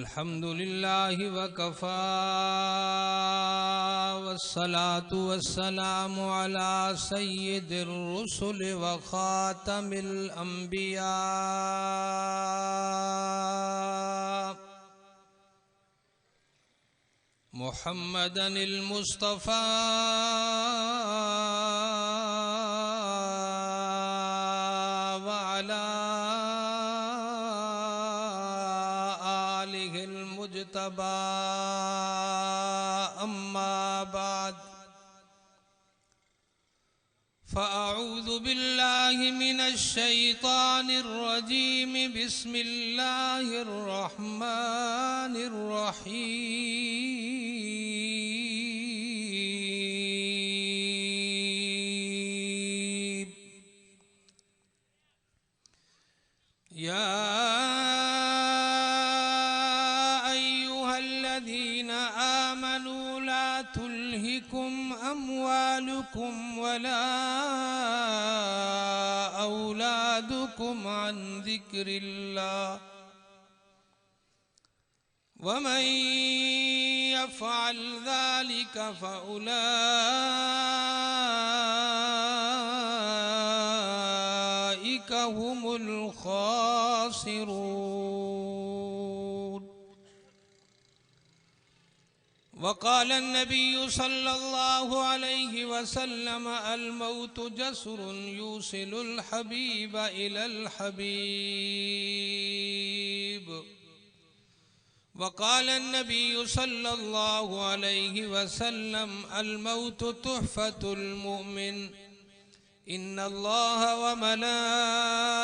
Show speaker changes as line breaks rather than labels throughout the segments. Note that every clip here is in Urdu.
الحمد لله وكفى والصلاة والسلام على سيد الرسل وخاتم الأنبياء محمد المصطفى وعلى آله المجتبى أما بعد فأعوذ بالله من الشيطان الرجيم بسم الله الرحمن الرحيم يا أيها الذين آمنوا لا تلهكم أموالكم ولا أولادكم عن ذكر الله ومن يفعل ذلك فأولئك هم الخاسرون. وقال النبي صلى الله عليه وسلم الموت جسر يوصل الحبيب إلى الحبيب. وقال النبي صلى الله عليه وسلم الموت تحفة المؤمن إن الله وملائكته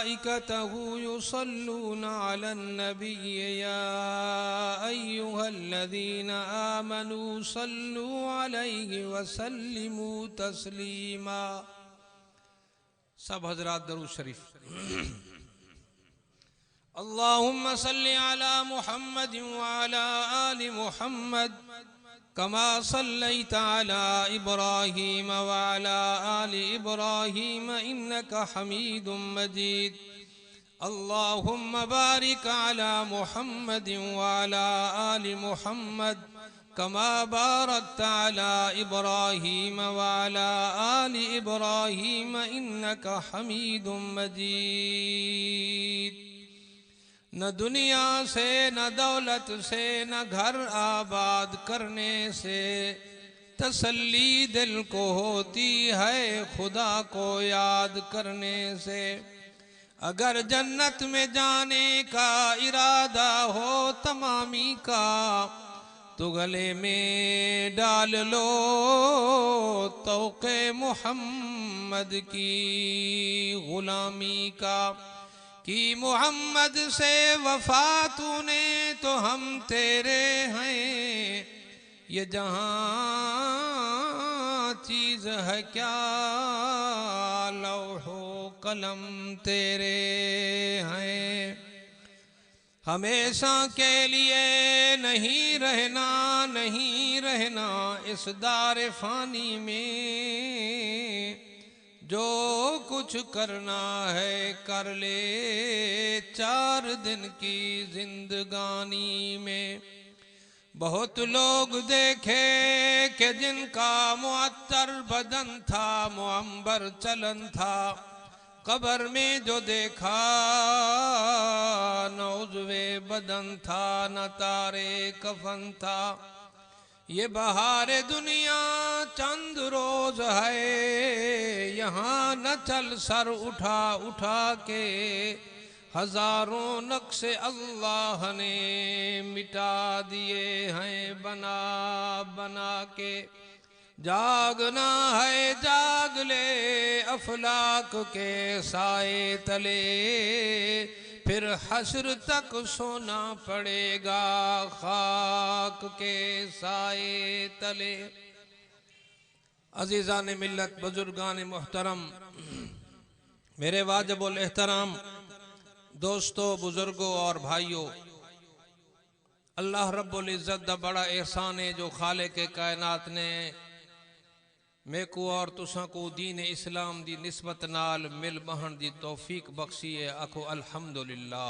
يصلون على النبي يا أيها الذين آمنوا صلوا عليه وسلموا تسليما. سب حضرات درود شریف. اللهم صل على محمد وعلى آل محمد كما صليت على إبراهيم وعلى آل إبراهيم إنك حميد مجيد. اللهم بارك على محمد وعلى آل محمد كما باركت على إبراهيم وعلى آل إبراهيم إنك حميد مجيد. نہ دنیا سے نہ دولت سے نہ گھر آباد کرنے سے تسلی دل کو ہوتی ہے خدا کو یاد کرنے سے. اگر جنت میں جانے کا ارادہ ہو تمامی کا تو گلے میں ڈال لو طوق محمد کی غلامی کا. کی محمد سے وفا تو نے تو ہم تیرے ہیں. یہ جہاں چیز ہے کیا لوح و قلم تیرے ہیں. ہمیشہ کے لیے نہیں رہنا اس دار فانی میں. جو کچھ کرنا ہے کر لے 4 دن کی زندگانی میں. بہت لوگ دیکھے کہ جن کا معطر بدن تھا معمبر چلن تھا قبر میں جو دیکھا نہ عضو بدن تھا نہ تارے کفن تھا. یہ بہار دنیا چند روز ہے یہاں نہ چل سر اٹھا کے. ہزاروں نقش اللہ نے مٹا دیے ہیں بنا کے. جاگنا ہے جاگ لے افلاک کے سائے تلے پھر حشر تک سونا پڑے گا خاک کے سائے تلے. عزیزان ملت بزرگان محترم میرے واجب الاحترام دوستو بزرگوں اور بھائیوں، اللہ رب العزت دا بڑا احسان ہے جو خالق کائنات نے میں کو اور تساں کو دین اسلام دی نسبت نال مل بہن دی توفیق بخشی ہے. آکھو الحمدللہ.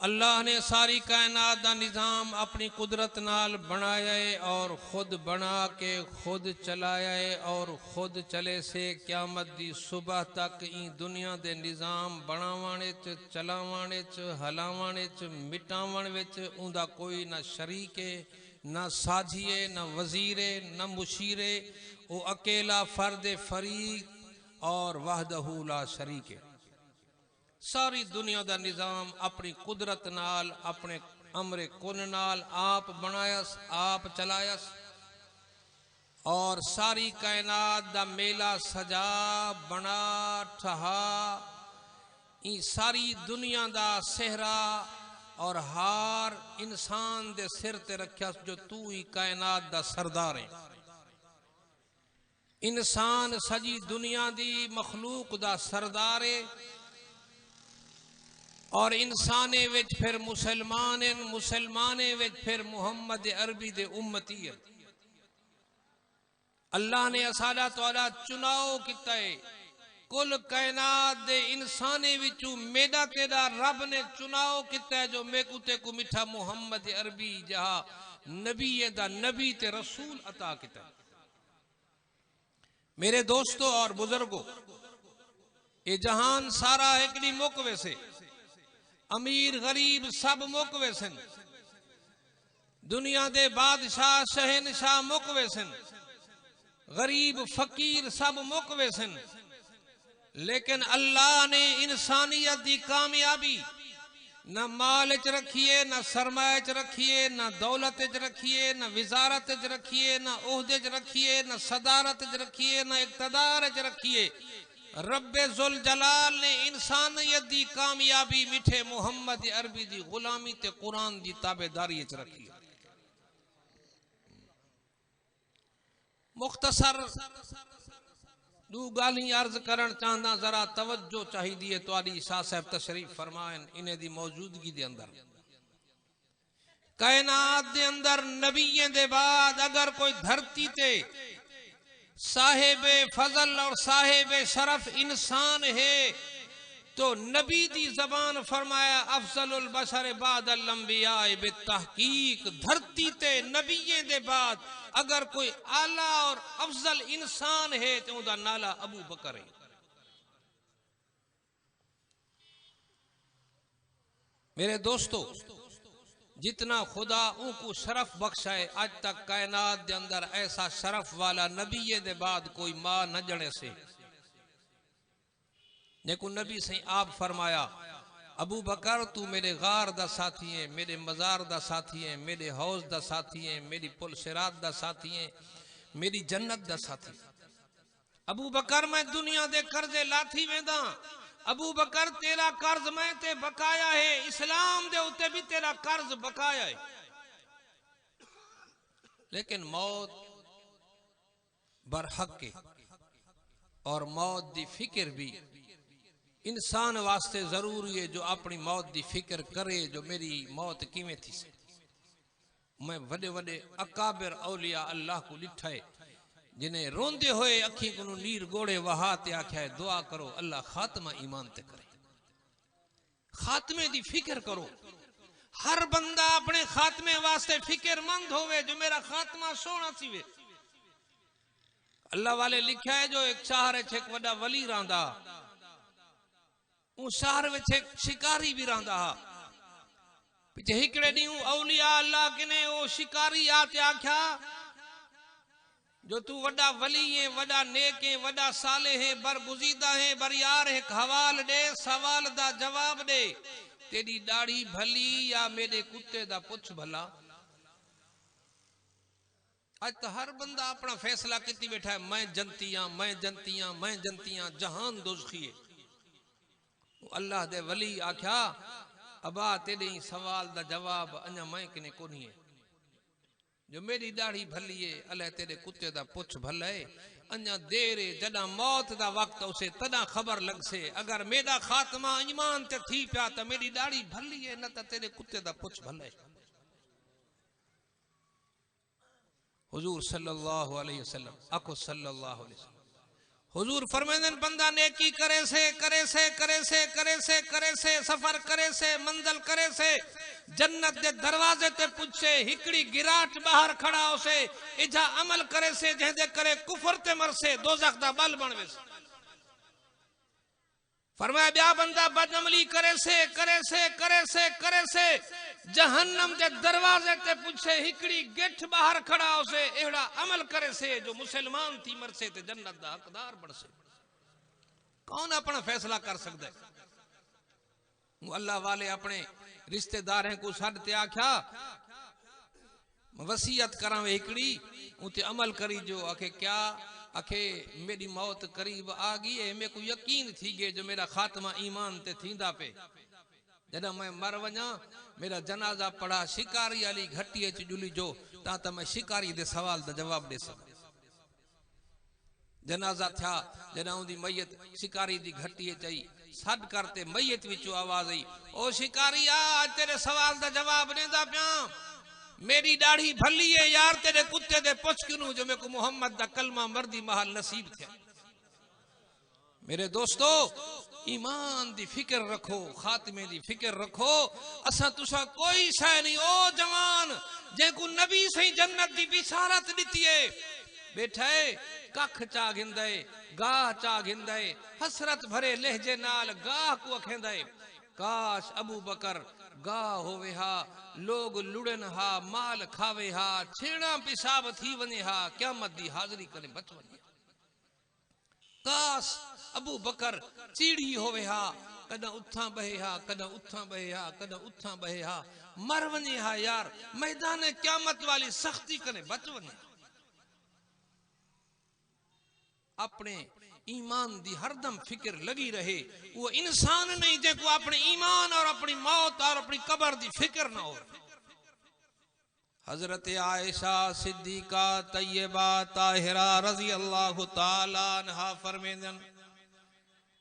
اللہ نے ساری کائنات دا نظام اپنی قدرت نال بنایا ہے اور خود بنا کے خود چلایا ہے اور خود چلے سے قیامت دی صبح تک این دنیا دے نظام بناوانے چ چلاوانے چ ہلاوانے چ مٹاوانے وچ اوندا کوئی نہ شریک ہے نہ ساجھیے نہ وزیرے نہ مشیرے او اکیلا فرد فریق اور وحدہ لا شریک ہے۔ ساری دنیا دا نظام اپنی قدرت نال اپنے امر کن نال آپ بنایس آپ چلایس اور ساری کائنات دا میلہ سجا بنا ٹھہا این ساری دنیا دا صحرا اور ہار انسان دے سر تے رکھیا جو تو ہی کائنات دا سردار ہے۔ انسان سجی دنیا دی مخلوق دا سردار ہے اور انسانے وچ پھر مسلمانے وچ پھر محمد عربی دے امتی ہے۔ اللہ نے اساڈا تواڈا چناؤ کیتا ہے، کل کائنات دے انسانے وچوں میڈا کیڈا رب نے چناؤ کیتا ہے جو میکوتے کو میٹھا محمد عربی جہاں نبی دا نبی تے رسول عطا کیتا ہے۔ میرے دوستو اور بزرگوں، یہ جہان سارا ایکڑی موقوے سے امیر غریب سب موقوے سن، دنیا دے بادشاہ شہنشاہ موقوے سن، غریب فقیر سب موقوے سن، لیکن اللہ نے انسانیت دی کامیابی نہ مال چ رکھیے نہ سرمایہ چ رکھیے نہ دولت چ رکھیے نہ وزارت چ رکھیے نہ عہدے چ رکھیے نہ صدارت چ رکھیے نہ اقتدار چ رکھیے۔ رب ذوالجلال نے انسانیت دی کامیابی میٹھے محمد عربی دی غلامی تے قرآن دی تابعداری چ رکھی۔ مختصر دو گالی عرض کرن چاہنا، ذرا توجہ چاہی دیئے تو آلی شاہ صاحب تشریف فرمائن انہیں دی موجودگی دے اندر۔ کائنات دے اندر نبییں دے بعد اگر کوئی دھرتی تے صاحب فضل اور صاحب شرف انسان ہے تو نبی دی زبان فرمایا افضل البشر بعد الانبیاء بالتحقیق، دھرتی تے نبییں دے بعد اگر کوئی اعلیٰ اور افضل انسان ہے تو دا نالا ابو بکر ہے۔ میرے دوستو، جتنا خدا ان کو شرف بخشا ہے آج تک کائنات دے اندر ایسا شرف والا نبی دے بعد کوئی ماں نہ جڑے سے۔ لیکن نبی سے آپ فرمایا ابو بکر تو میرے غار دا ساتھی ہیں، میرے مزار دا ساتھی ہیں، میرے حوض دا ساتھی ہیں، میری پل صراط دا ساتھی ہیں، میری جنت دا ساتھی۔ ابو بکر میں دنیا دے قرضے لاٹھی وینداں، ابو بکر تیرا قرض میں تے بقایا ہے، اسلام دے اتے بھی تیرا قرض بقایا ہے۔ لیکن موت برحق ہے اور موت دی فکر بھی انسان واسطے ضروری ہے جو اپنی موت دی فکر کرے جو میری موت کیویں تھی سے۔ میں وڈے وڈے اکابر اولیاء اللہ کو لٹھا ہے جنہیں روندے ہوئے اکھی کنو نیر گوڑے وہاتے آکھا ہے دعا کرو اللہ خاتمہ ایمان تے کرے، خاتمے دی فکر کرو۔ ہر بندہ اپنے خاتمے واسطے فکر مند ہوئے جو میرا خاتمہ سونا سیوے۔ اللہ والے لکھا ہے جو ایک شہر ایک وڈا ولی راندا، ان شہر وچ ایک شکاری بھی راندا ہا۔ پیچھے ہکڑے دیوں اولیاء اللہ کنے او شکاری آتے آکھا جو تو وڈا ولی ہیں، وڈا نیک ہیں، وڈا صالح ہیں، برگزیدہ ہیں، بریار ہیں، حوال دے سوال دا جواب دے، تیری داڑھی بھلی یا میرے کتے دا پچھ بھلا۔ آج تو ہر بندہ اپنا فیصلہ کیتی بیٹھا ہے میں جنتیاں میں جنتیاں میں جنتیاں، جہان دوزخی ہے۔ اللہ دے ولی آکھیا ابا تیرے سوال دا جواب انجا میں کنے کونی ہے، جو میری داڑھی بھلی ہے اللہ تیرے کتے دا پچھ بھلا ہے، انجا دیرے جڑا موت دا وقت اسے تدا خبر لگ سے، اگر میرا خاتمہ ایمان تے تھی پیا تا میری داڑھی بھلی ہے نہ تا تیرے کتے دا پچھ بھلا ہے۔ حضور صلی اللہ علیہ وسلم اکو صلی اللہ علیہ وسلم حضور فرمیندن بندہ نیکی کرے سے سفر کرے سے منزل کرے سے جنت دے دروازے تے پچھے ہکڑی گراٹ باہر کھڑا ہو سے اجا عمل کرے سے جہاں دے کرے کفر تے مر سے دوزخ دا بل بن ویسے فرمایا بیا بندہ بد عملی کرے سے جہنم دے دروازے تے پچھے ہکڑی گٹھ باہر کھڑا ہو سے ایڑا عمل کرے سے جو مسلمان تھی مر سے تے جنت دا حقدار بن سے کون اپنا فیصلہ کر سکتا ہے؟ وہ اللہ والے اپنے رشتہ دار ہیں کو سڈ تے آکھیا وصیت کراں ہکڑی اُتے عمل کری جو آکھے کیا آکھے میری موت قریب آگئی ہے میں کو یقین تھی گئے جو میرا خاتمہ ایمان تے تھیندا پہ جدہ میں مر ونجا میرا جنازہ پڑا شکاری علی گھٹی چ جلی جو تا میں شکاری دے سوال دا جواب دے سکتا جنازہ تھا جدہ ان دی میت شکاری دی گھٹی چاہی سڈ کرتے میت وچوں آواز آئی او شکاری آج تیرے سوال دا جواب دیندا پیاں میری داڑھی بھلی ہے یار تیرے کتے دے پچھ کنوں جو میں کو محمد دا کلمہ مردی محل نصیب تھے میرے دوستو ایمان دی فکر رکھو خاتمے دی فکر رکھو اسا تسا کوئی شے نہیں او جوان جے کو نبی سے جنت دی بشارت دیتی ہے بیٹھا ہے ککھ چا گھندے گاہ چا گھندے حسرت بھرے لہجے نال گاہ کو اکھندے کاش ابو بکر گاہ ہوئے ہا لوگ لڑن ہا مال کھاوے ہا چھیڑا پیشاب تھی ونے ہا قیامت دی حاضری کرے بچ ونے کاش ابو بکر چیڑی ہوئے ہا کدہ اتھاں بہے ہا کدہ اتھاں بہے ہا کدہ اتھاں بہے ہا مر ونے ہا یار میدان قیامت والی سختی کرے بچ ونے اپنے ایمان دی ہر دم فکر لگی رہے وہ انسان نہیں جے کو اپنے ایمان اور اپنی موت اور اپنی قبر دی فکر نہ ہو حضرت عائشہ صدیقہ طیبہ طاہرہ رضی اللہ تعالیٰ عنہ فرمیندن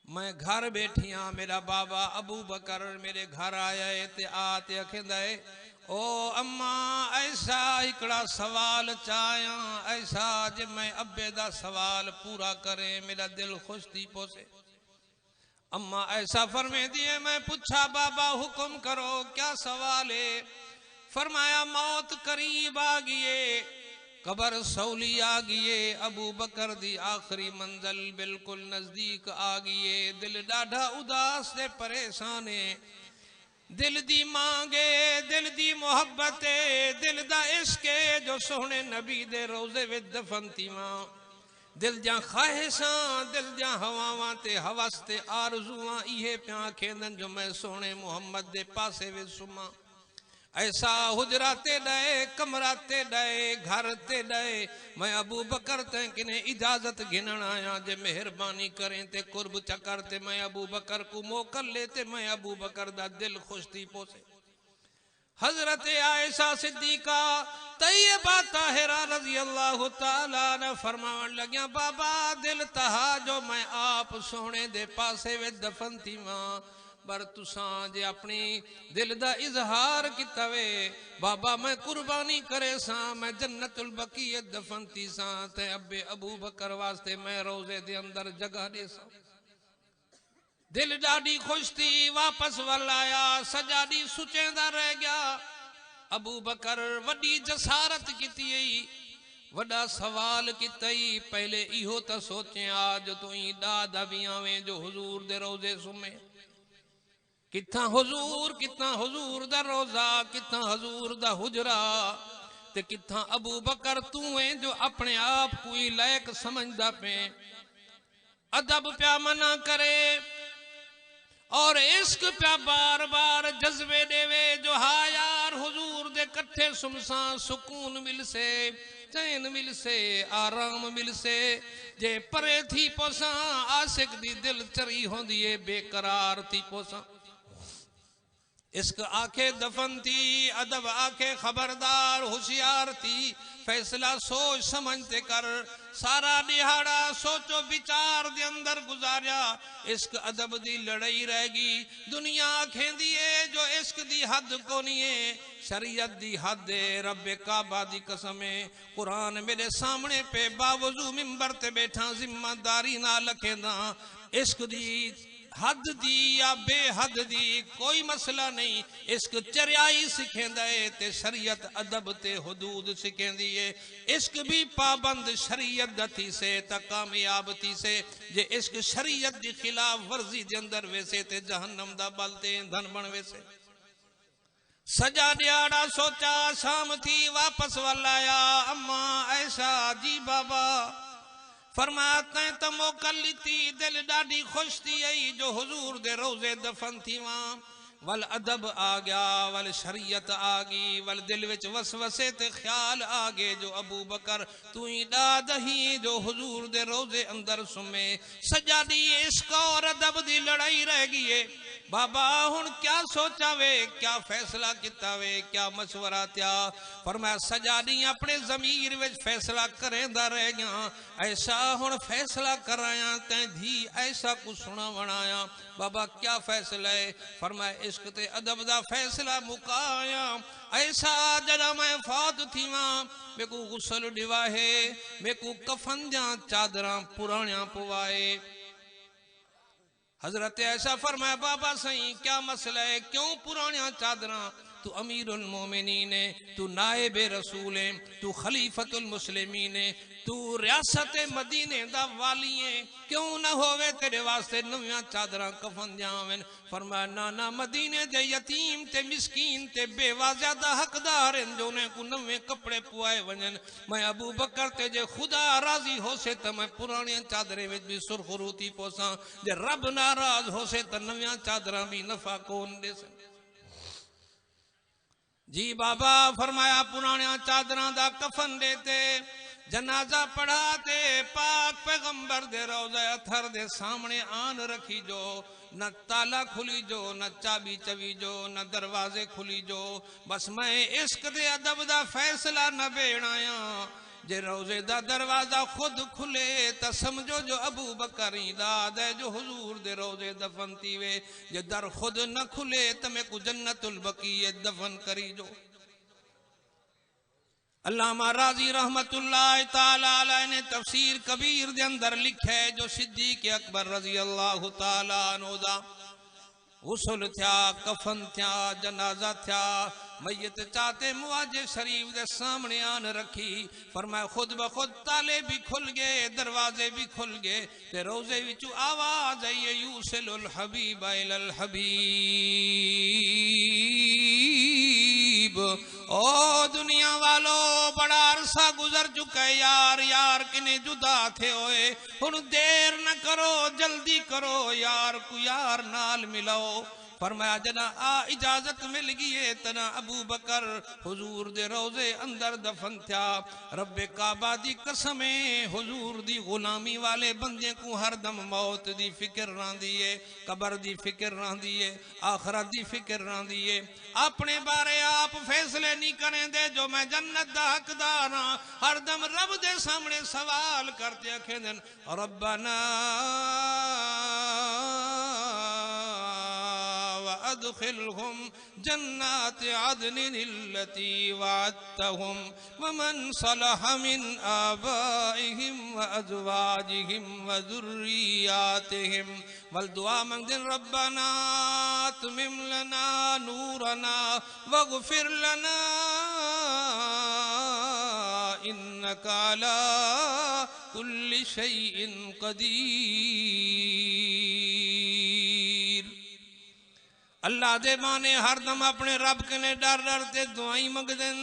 میں گھر بیٹھیاں میرا بابا ابو بکر میرے گھر آیا تے آتے اکھندے او اماں ایسا اکڑا سوال چاہیاں ایسا جب میں ابے دا سوال پورا کرے میرا دل خوش تھی پوسے اماں ایسا فرمے دیئے میں پوچھا بابا حکم کرو کیا سوال ہے فرمایا موت قریب آگئے قبر سولی آگئے ابو بکر دی آخری منزل بالکل نزدیک آگئے دل ڈاڑھا اداس دے پریشانے دل دی مانگے دل دی محبت دل دا عشق جو سونے نبی دے روزے وچ دفن تھی ماں دل جاں خواہشاں دل جاں ہواواں تے ہوس تے آرزواں ایہے پیاں کھیندن جو میں سونے محمد دے پاسے وچ سما ایسا حجراتے ڈائے کمراتے ڈائے گھرتے ڈائے میں ابو بکر تے کنے اجازت گھنن آیا جے مہربانی کریں تے قرب چکرتے میں ابو بکر کو موکل لیتے میں ابو بکر دا دل خوش تھی پوسے حضرت عائشہ صدیقہ طیبہ طاہرہ رضی اللہ تعالیٰ نے فرماون لگیا بابا دل تہا جو میں آپ سونے دے پاسے وے دفن تھی ماں پر تساں جے اپنی دل دا اظہار کیتا وے بابا میں قربانی کرے ساں میں جنت البقیع دفن تھی ساں تے ابو بکر واسطے میں روزے دے اندر جگہ دے ساں دل ڈاڑی خوش تھی واپس ولایا سجادی سچیں دا رہ گیا ابو بکر وڈی جسارت کیتی وڈا سوال کیتی پہلے ایہو تا سوچیں آج تو ہی دادا بھی آویں جو حضور دے روزے سمیں کتنا حضور دا روزہ کتنا حضور دا حجرہ تے کتنا ابو بکر تو ہیں جو اپنے آپ کوئی لائق سمجھدا پہ ادب پیا منع کرے اور عشق پیا بار بار جذبے دے وے جو ہا یار حضور دے کٹھے سمسان سکون مل سے چین مل سے آرام مل سے جے پرے تھی پوساں عاشق دی دل چری ہوں دیئے بے قرار تھی پوساں عشق آنکھیں دفن تھی، ادب آنکھیں خبردار ہوشیار تھی، فیصلہ سوچ سمجھتے کر، سارا دہاڑا سوچو بچار دے اندر گزاریا، عشق ادب دی لڑائی رہ گی، دنیا آنکھیں دیئے جو عشق دی حد کو نہیں، شریعت دی حد رب کعبہ دی قسمیں، قرآن میرے سامنے پہ باوضو ممبر تے بیٹھا ذمہ داری نہ لکھے دا، عشق دی حد دی یا بے حد دی کوئی مسئلہ نہیں، عشق چریائی سکھیں دے تے شریعت ادب تے حدود سکھیں دیئے، عشق بھی پابند شریعت دتی سے تا کامیاب تھی سے، جے عشق شریعت دی خلاف ورزی دے اندر ویسے تے جہنم دا بلتے دھن بن ویسے۔ سجا دیاڑا سوچا شام تھی واپس والایا، اماں ایسا جی بابا فرمایا تائیں تا موقع لیتی دل ڈاڑی خوش تھی ای جو حضور دے روزے دفن تھی وہاں، والادب آگیا والشریعت آگی والدل وچ وسوسے تے خیال آگے جو ابو بکر تو ہی دادہی جو حضور دے روزے اندر سمے، سجادی عشق اور ادب دی لڑائی رہ گئے، بابا ہن کیا سوچا وے، کیا فیصلہ کیتا وے، کیا مشورہ تیا، فرمایا سجادی اپنے ضمیر وچ فیصلہ کریں دا رہ گیا، ایسا ہن فیصلہ کرایا تیں دھی ایسا کو سنا بنایا، بابا کیا فیصلہ ہے، فرمایا عشق تے ادب دا فیصلہ مکایا، ایسا جڑا میں فوت تھی ماں میں کو غسل ڈواہے، میں کو کفن جاں چادراں پرانیاں پوائے، حضرت ایسا فرمایا بابا سہی کیا مسئلہ ہے، کیوں پرانیاں چادراں، تو امیر المومنین ہے، تو نائب رسول ہے، تو خلیفت المسلمین ہے، تو ریاست مدینے دا والی ہے، کیوں نہ ہوئے تیرے واسطے نویاں چادراں کفن جاویں، فرمایا نانا مدینے دے یتیم تے مسکین تے بیوہ زیادہ حقدار ہیں جو انہیں کو نوے کپڑے پوائے ونجن، میں ابو بکر تے جے خدا راضی ہو سے تا میں پرانی چادریں وچ بھی سرخ روتی پوساں، جے رب ناراض ہو سے تا نویاں چادراں بھی نفع کون دے سن۔ جی بابا فرمایا پرانیاں چادراں دا کفن دیتے، جنازہ پڑھاتے، پاک پیغمبر دے روضہ اطہر دے سامنے آن رکھی جو، نہ تالا کھلی جو، نہ چابی چوی جو، نہ دروازے کھلی جو، بس میں عشق دے ادب دا فیصلہ نہ بیڑایا، جے روزے دا دروازہ خود کھلے تا سمجھو جو ابو بکر داد ہے جو حضور دے روزے دفن تیوے، جے در خود نہ کھلے تا میں کو جنت البقیع دفن کری جو۔ علامہ راضی رحمت اللہ تعالیٰ علیہ نے تفسیر کبیر دے اندر لکھے جو صدیق اکبر رضی اللہ تعالیٰ عنہ دا غسل تھیا، کفن تھیا، جنازہ تھیا، میت چاہتے مواجہ شریف دے سامنے آن رکھی، فرمایا خود بخود تالے بھی کھل گئے، دروازے بھی کھل گئے، تے روزے وچوں آواز آئیے یوسل الحبیب الی الحبیب، او دنیا والو بڑا عرصہ گزر چکے یار، یار کنے جدا تھے ہوئے، ہن دیر نہ کرو جلدی کرو، یار کو یار نال ملاؤ، فرمایا جنا اجازت مل گئی تنا ابو بکر حضور دے روزے اندر دفن تھیا، رب کعبہ دی قسمیں حضور دی غلامی والے بندے کو ہر دم موت دی فکر رہن دیئے، قبر دی فکر رہن دیئے، آخرت دی فکر رہن دیئے، اپنے بارے آپ فیصلے نہیں کریں دے جو میں جنت دا حقدار ہاں، ہر دم رب دے سامنے سوال کرتے اکھیں دن ربنا وادخلهم جنات عدن التي وعدتهم ومن صلح من آبائهم وأزواجهم وذرياتهم والدعاء مانگدن ربنا اتمم لنا نورنا واغفر لنا انك على كل شيء قدیر۔ اللہ دے مانے ہر دم اپنے رب کنے ڈر ڈر تے دعائیں مگدن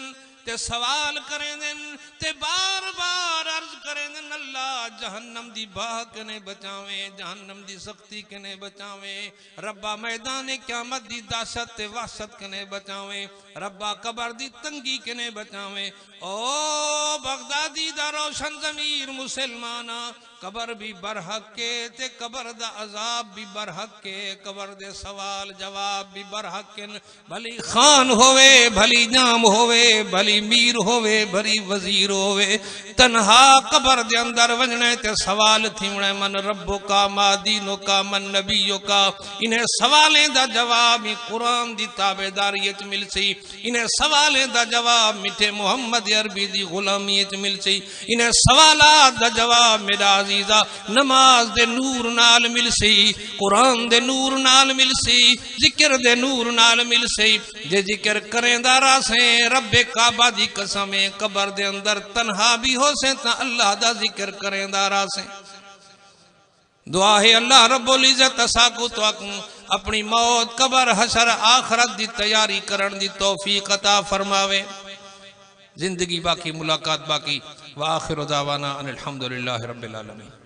تے سوال کریں دن تے بار بار عرض کریں دن اللہ جہنم دی باہ کنے بچاویں، جہنم دی سختی کنے بچاویں، ربا میدان قیامت دی دہشت تے وحشت کنے بچاویں، ربا قبر دی تنگی کنے بچاویں، او بغدادی دا روشن ضمیر مسلمانا قبر بھی برحق کے تے قبر دا عذاب بھی برحق کے قبر دے سوال جواب بھی برحق کے بھلی خان ہوئے بھلی نام ہوئے بھلی میر ہوئے بھلی وزیر ہوئے تنہا قبر دے اندر ونجنے تے سوال تھیونے من ربو کا ما دینو کا من نبیو کا انہیں سوالیں دا جواب قرآن دی تابعداریت مل سی انہیں سوالیں دا جواب میٹھے محمد عربی دی غلامیت مل سی انہیں سوالات دا جواب میرا عزیزہ نماز دے نور نال مل سی قرآن دے نور نال مل سی ذکر دے نور نال مل سی جے ذکر کریں دارا سے رب کعبہ دی قسمیں قبر دے اندر تنہا بھی ہو سے تا اللہ دا ذکر کریں دارا سے دعا ہے اللہ رب العزت اساکو تو اپنی موت قبر حشر آخرت دی تیاری کرن دی توفیق عطا فرماوے زندگی باقی ملاقات باقی وآخر دعوانا ان الحمدللہ رب العالمین